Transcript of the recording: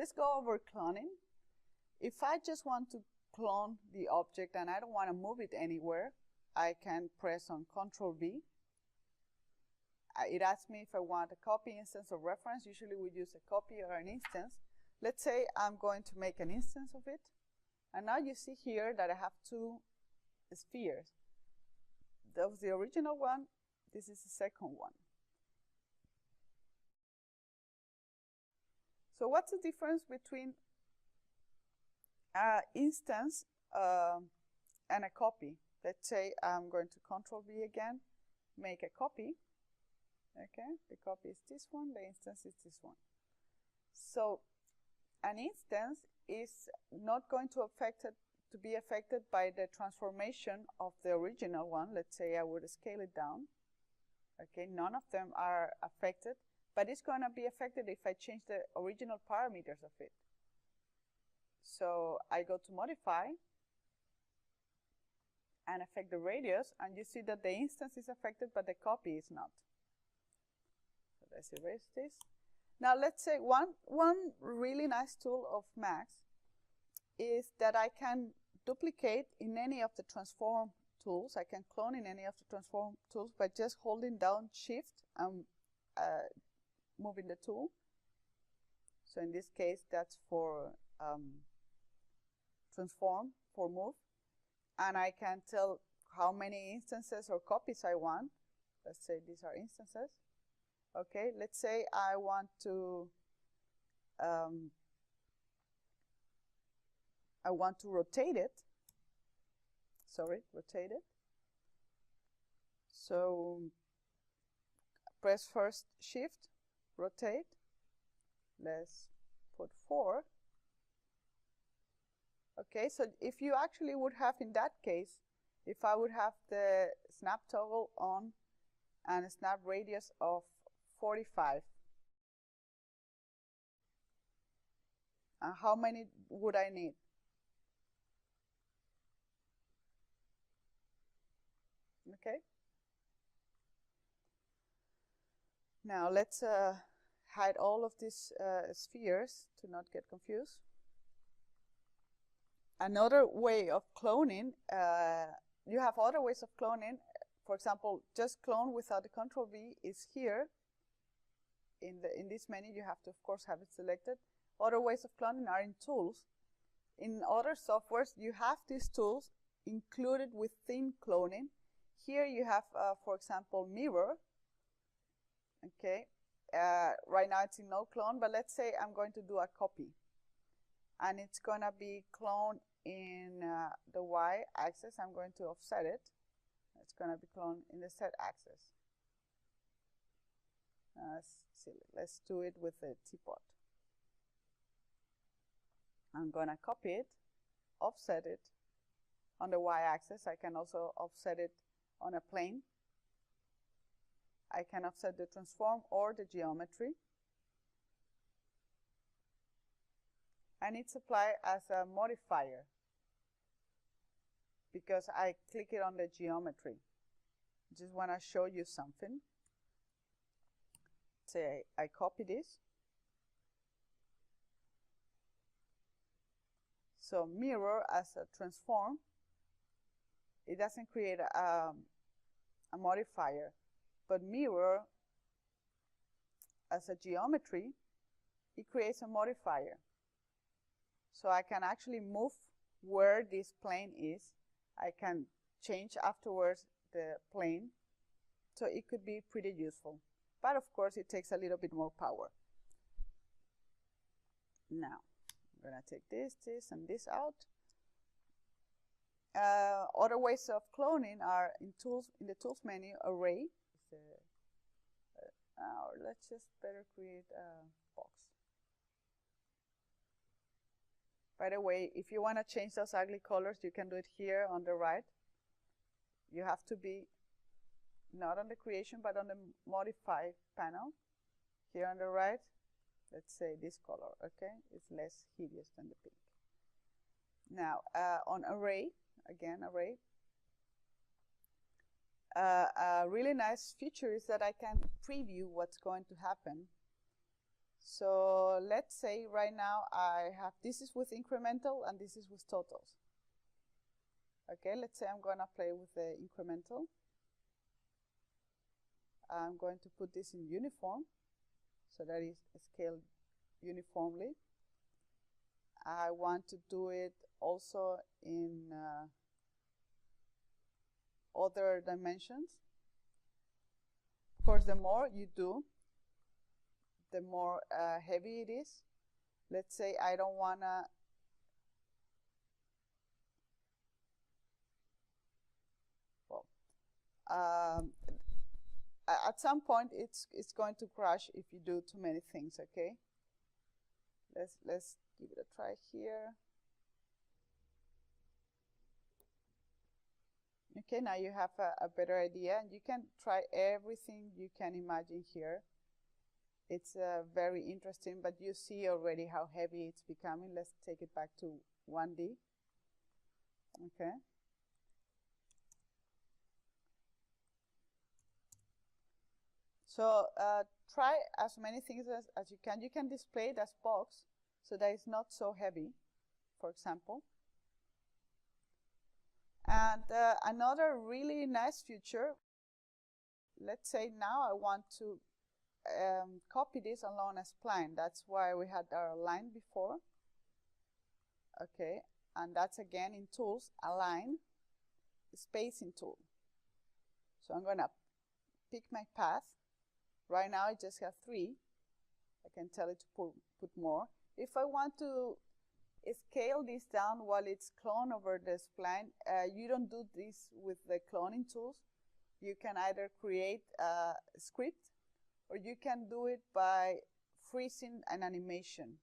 Let's go over cloning. If I just want to clone the object and I don't want to move it anywhere, I can press on Ctrl V. It asks me if I want a copy, instance, or reference. Usually we use a copy or an instance. Let's say I'm going to make an instance of it. And now you see here that I have two spheres. That was the original one. This is the second one. So what's the difference between an instance and a copy? Let's say I'm going to Ctrl V again, make a copy. Okay, the copy is this one, the instance is this one. So an instance is not going to be affected by the transformation of the original one. Let's say I would scale it down. Okay, none of them are affected, but it's going to be affected if I change the original parameters of it. So I go to modify and affect the radius, and you see that the instance is affected, but the copy is not. So let's erase this. Now let's say one really nice tool of Max is that I can duplicate in any of the transform tools. I can clone in any of the transform tools by just holding down Shift and moving the tool. So in this case, that's for transform, for move. And I can tell how many instances or copies I want. Let's say these are instances. Okay, let's say I want to rotate it. Sorry, rotate it. So press first Shift, rotate. Let's put 4. Okay, so if you actually would have, in that case, if I would have the snap toggle on and a snap radius of 45, how many would I need? Okay. Now let's hide all of these spheres to not get confused. Another way of cloning, you have other ways of cloning. For example, just clone without the Ctrl V is here. In this menu, you have to, of course, have it selected. Other ways of cloning are in tools. In other softwares, you have these tools included within cloning. Here you have, for example, mirror. Okay, right now it's in no clone, but let's say I'm going to do a copy. And it's going to be cloned in the y-axis. I'm going to offset it. It's going to be cloned in the z-axis. Silly. Let's do it with the teapot. I'm going to copy it, offset it on the y-axis. I can also offset it on a plane. I can offset the transform or the geometry. And it's applied as a modifier because I click it on the geometry. Just want to show you something. Say I copy this. So mirror as a transform, it doesn't create a modifier, but mirror as a geometry, it creates a modifier. So I can actually move where this plane is. I can change afterwards the plane. So it could be pretty useful. But of course, it takes a little bit more power. Now, I'm going to take this, and this out. Other ways of cloning are in the tools menu, array. Or let's just better create a box. By the way, if you want to change those ugly colors, you can do it here on the right. You have to be not on the creation, but on the modify panel. Here on the right, let's say this color, okay? It's less hideous than the pink. Now, on array, again, array, a really nice feature is that I can preview what's going to happen. So let's say right now I have, this is with incremental and this is with totals. Okay, let's say I'm gonna play with the incremental. I'm going to put this in uniform, so that is scaled uniformly. I want to do it also in other dimensions. Of course, the more you do, the more heavy it is. Let's say I don't wanna at some point it's going to crash if you do too many things. Okay, let's give it a try here. Okay, now you have a better idea, and you can try everything you can imagine here. It's very interesting, but you see already how heavy it's becoming. Let's take it back to 1D. Okay. So try as many things as you can. You can display it as box, so that it's not so heavy, for example. And another really nice feature, let's say now I want to copy this along a spline. That's why we had our line before. Okay, and that's again in tools, align, spacing tool. So I'm gonna pick my path. Right now I just have 3. I can tell it to put more. If I want to scale this down while it's cloned over the spline, you don't do this with the cloning tools. You can either create a script, or you can do it by freezing an animation.